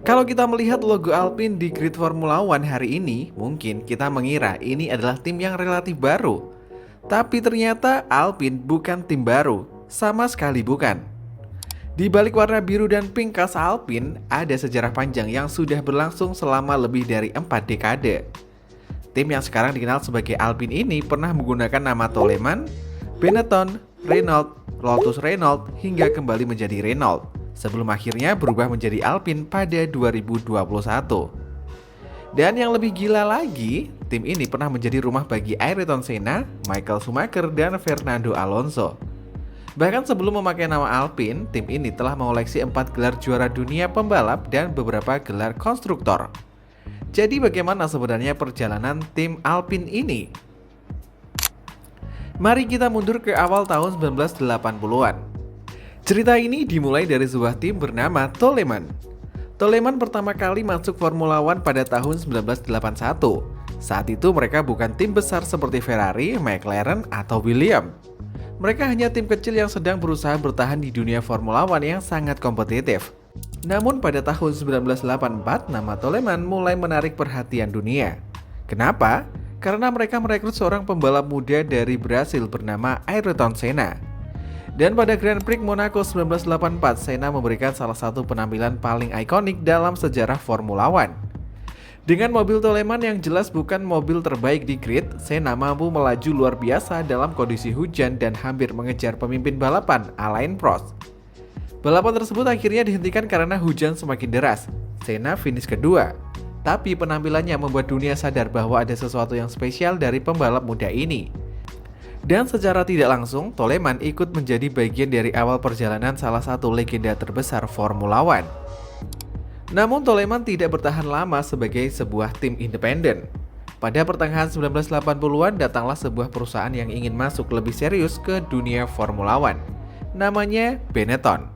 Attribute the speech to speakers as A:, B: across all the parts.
A: Kalau kita melihat logo Alpine di grid Formula One hari ini, mungkin kita mengira ini adalah tim yang relatif baru. Tapi ternyata Alpine bukan tim baru, sama sekali bukan. Di balik warna biru dan pink khas Alpine, ada sejarah panjang yang sudah berlangsung selama lebih dari 4 dekade. Tim yang sekarang dikenal sebagai Alpine ini pernah menggunakan nama Toleman, Benetton, Renault, Lotus Renault, hingga kembali menjadi Renault, sebelum akhirnya berubah menjadi Alpine pada 2021. Dan yang lebih gila lagi, tim ini pernah menjadi rumah bagi Ayrton Senna, Michael Schumacher, dan Fernando Alonso. Bahkan sebelum memakai nama Alpine, tim ini telah mengoleksi 4 gelar juara dunia pembalap dan beberapa gelar konstruktor. Jadi bagaimana sebenarnya perjalanan tim Alpine ini? Mari kita mundur ke awal tahun 1980-an. Cerita ini dimulai dari sebuah tim bernama Toleman. Toleman pertama kali masuk Formula One pada tahun 1981. Saat itu mereka bukan tim besar seperti Ferrari, McLaren, atau Williams. Mereka hanya tim kecil yang sedang berusaha bertahan di dunia Formula One yang sangat kompetitif. Namun pada tahun 1984, nama Toleman mulai menarik perhatian dunia. Kenapa? Karena mereka merekrut seorang pembalap muda dari Brasil bernama Ayrton Senna. Dan pada Grand Prix Monaco 1984, Senna memberikan salah satu penampilan paling ikonik dalam sejarah Formula One. Dengan mobil Toleman yang jelas bukan mobil terbaik di grid, Senna mampu melaju luar biasa dalam kondisi hujan dan hampir mengejar pemimpin balapan, Alain Prost. Balapan tersebut akhirnya dihentikan karena hujan semakin deras. Senna finish kedua. Tapi penampilannya membuat dunia sadar bahwa ada sesuatu yang spesial dari pembalap muda ini. Dan secara tidak langsung, Toleman ikut menjadi bagian dari awal perjalanan salah satu legenda terbesar Formula One. Namun Toleman tidak bertahan lama sebagai sebuah tim independen. Pada pertengahan 1980-an datanglah sebuah perusahaan yang ingin masuk lebih serius ke dunia Formula One. Namanya Benetton.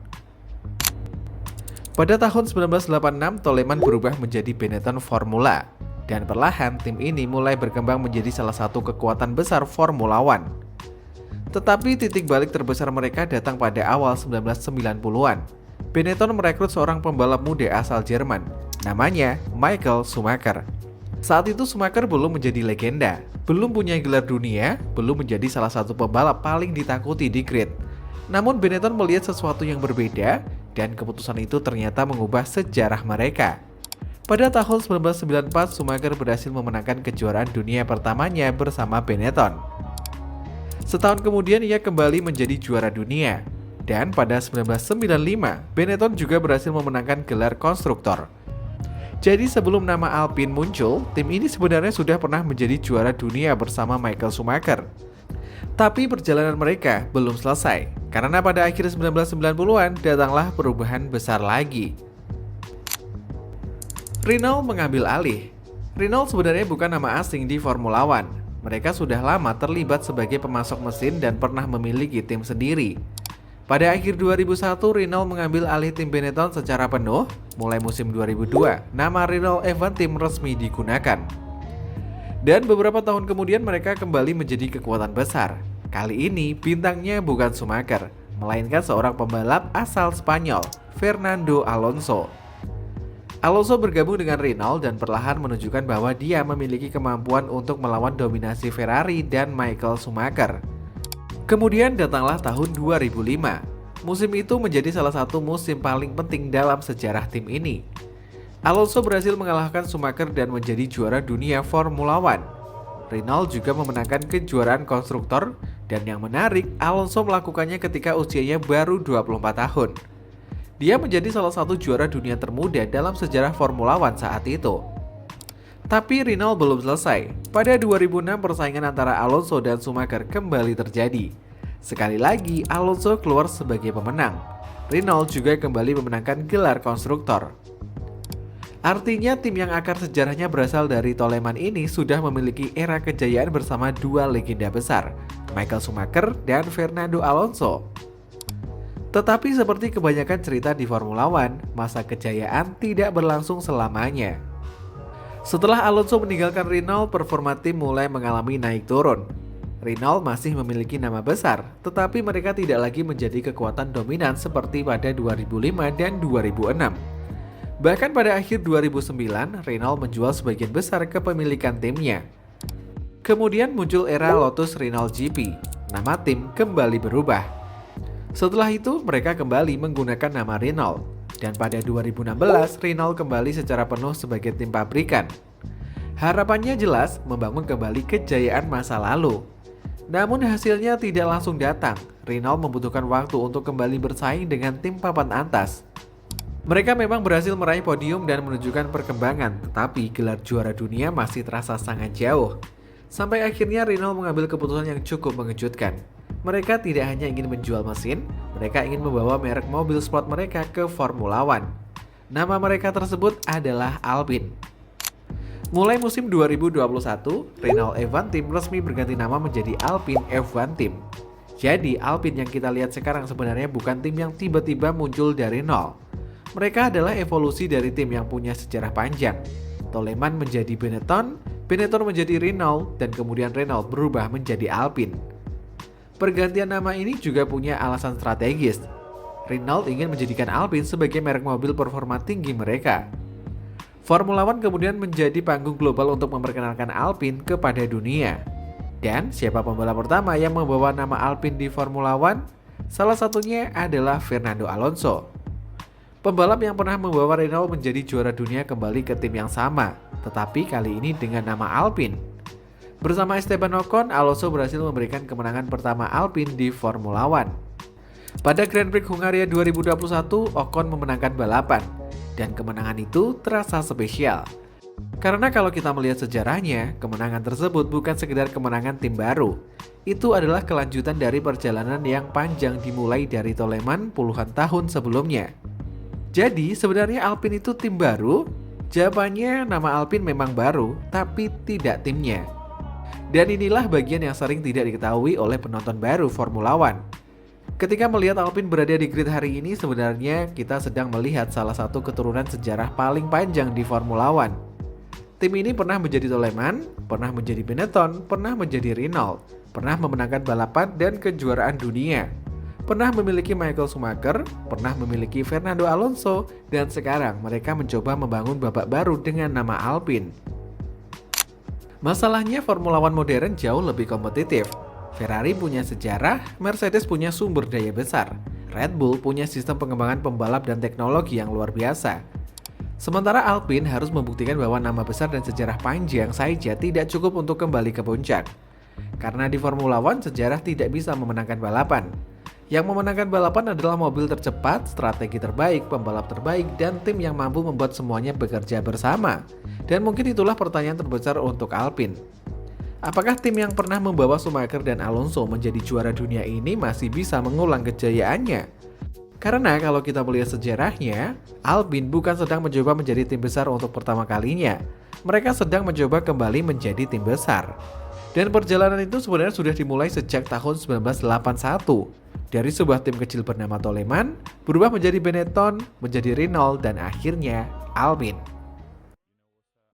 A: Pada tahun 1986, Toleman berubah menjadi Benetton Formula. Dan perlahan tim ini mulai berkembang menjadi salah satu kekuatan besar Formula One. Tetapi titik balik terbesar mereka datang pada awal 1990-an. Benetton merekrut seorang pembalap muda asal Jerman, namanya Michael Schumacher. Saat itu Schumacher belum menjadi legenda, belum punya gelar dunia, belum menjadi salah satu pembalap paling ditakuti di grid. Namun Benetton melihat sesuatu yang berbeda, dan keputusan itu ternyata mengubah sejarah mereka. Pada tahun 1994, Schumacher berhasil memenangkan kejuaraan dunia pertamanya bersama Benetton. Setahun kemudian ia kembali menjadi juara dunia. Dan pada 1995, Benetton juga berhasil memenangkan gelar konstruktor. Jadi sebelum nama Alpine muncul, tim ini sebenarnya sudah pernah menjadi juara dunia bersama Michael Schumacher. Tapi perjalanan mereka belum selesai, karena pada akhir 1990-an datanglah perubahan besar lagi. Renault mengambil alih. Renault sebenarnya bukan nama asing di Formula One. Mereka sudah lama terlibat sebagai pemasok mesin dan pernah memiliki tim sendiri. Pada akhir 2001, Renault mengambil alih tim Benetton secara penuh. Mulai musim 2002, nama Renault F1 Team resmi digunakan. Dan beberapa tahun kemudian mereka kembali menjadi kekuatan besar. Kali ini bintangnya bukan Schumacher, melainkan seorang pembalap asal Spanyol, Fernando Alonso. Alonso bergabung dengan Renault dan perlahan menunjukkan bahwa dia memiliki kemampuan untuk melawan dominasi Ferrari dan Michael Schumacher. Kemudian datanglah tahun 2005. Musim itu menjadi salah satu musim paling penting dalam sejarah tim ini. Alonso berhasil mengalahkan Schumacher dan menjadi juara dunia Formula One. Renault juga memenangkan kejuaraan konstruktor, dan yang menarik, Alonso melakukannya ketika usianya baru 24 tahun. Dia menjadi salah satu juara dunia termuda dalam sejarah Formula One saat itu. Tapi Renault belum selesai. Pada 2006 persaingan antara Alonso dan Schumacher kembali terjadi. Sekali lagi Alonso keluar sebagai pemenang. Renault juga kembali memenangkan gelar konstruktor. Artinya tim yang akar sejarahnya berasal dari Toleman ini sudah memiliki era kejayaan bersama dua legenda besar, Michael Schumacher dan Fernando Alonso. Tetapi seperti kebanyakan cerita di Formula One, masa kejayaan tidak berlangsung selamanya. Setelah Alonso meninggalkan Renault, performa tim mulai mengalami naik turun. Renault masih memiliki nama besar, tetapi mereka tidak lagi menjadi kekuatan dominan seperti pada 2005 dan 2006. Bahkan pada akhir 2009, Renault menjual sebagian besar kepemilikan timnya. Kemudian muncul era Lotus Renault GP, nama tim kembali berubah. Setelah itu, mereka kembali menggunakan nama Renault. Dan pada 2016, Renault kembali secara penuh sebagai tim pabrikan. Harapannya jelas membangun kembali kejayaan masa lalu. Namun hasilnya tidak langsung datang. Renault membutuhkan waktu untuk kembali bersaing dengan tim papan atas. Mereka memang berhasil meraih podium dan menunjukkan perkembangan, tetapi gelar juara dunia masih terasa sangat jauh. Sampai akhirnya Renault mengambil keputusan yang cukup mengejutkan. Mereka tidak hanya ingin menjual mesin, mereka ingin membawa merek mobil sport mereka ke Formula One. Nama mereka tersebut adalah Alpine. Mulai musim 2021, Renault F1 Team resmi berganti nama menjadi Alpine F1 Team. Jadi Alpine yang kita lihat sekarang sebenarnya bukan tim yang tiba-tiba muncul dari nol. Mereka adalah evolusi dari tim yang punya sejarah panjang. Toleman menjadi Benetton, Benetton menjadi Renault, dan kemudian Renault berubah menjadi Alpine. Pergantian nama ini juga punya alasan strategis. Renault ingin menjadikan Alpine sebagai merek mobil performa tinggi mereka. Formula One kemudian menjadi panggung global untuk memperkenalkan Alpine kepada dunia. Dan siapa pembalap pertama yang membawa nama Alpine di Formula One? Salah satunya adalah Fernando Alonso. Pembalap yang pernah membawa Renault menjadi juara dunia kembali ke tim yang sama, tetapi kali ini dengan nama Alpine. Bersama Esteban Ocon, Alonso berhasil memberikan kemenangan pertama Alpine di Formula One. Pada Grand Prix Hungaria 2021, Ocon memenangkan balapan, dan kemenangan itu terasa spesial. Karena kalau kita melihat sejarahnya, kemenangan tersebut bukan sekedar kemenangan tim baru. Itu adalah kelanjutan dari perjalanan yang panjang dimulai dari Toleman puluhan tahun sebelumnya. Jadi sebenarnya Alpine itu tim baru? Jawabannya nama Alpine memang baru, tapi tidak timnya. Dan inilah bagian yang sering tidak diketahui oleh penonton baru Formula One. Ketika melihat Alpine berada di grid hari ini, sebenarnya kita sedang melihat salah satu keturunan sejarah paling panjang di Formula One. Tim ini pernah menjadi Toleman, pernah menjadi Benetton, pernah menjadi Renault, pernah memenangkan balapan dan kejuaraan dunia. Pernah memiliki Michael Schumacher, pernah memiliki Fernando Alonso, dan sekarang mereka mencoba membangun babak baru dengan nama Alpine. Masalahnya Formula One modern jauh lebih kompetitif. Ferrari punya sejarah, Mercedes punya sumber daya besar, Red Bull punya sistem pengembangan pembalap dan teknologi yang luar biasa. Sementara Alpine harus membuktikan bahwa nama besar dan sejarah panjang saja tidak cukup untuk kembali ke puncak. Karena di Formula One sejarah tidak bisa memenangkan balapan. Yang memenangkan balapan adalah mobil tercepat, strategi terbaik, pembalap terbaik, dan tim yang mampu membuat semuanya bekerja bersama. Dan mungkin itulah pertanyaan terbesar untuk Alpine. Apakah tim yang pernah membawa Schumacher dan Alonso menjadi juara dunia ini masih bisa mengulang kejayaannya? Karena kalau kita melihat sejarahnya, Alpine bukan sedang mencoba menjadi tim besar untuk pertama kalinya. Mereka sedang mencoba kembali menjadi tim besar. Dan perjalanan itu sebenarnya sudah dimulai sejak tahun 1981. Dari sebuah tim kecil bernama Toleman, berubah menjadi Benetton, menjadi Renault, dan akhirnya Alpine.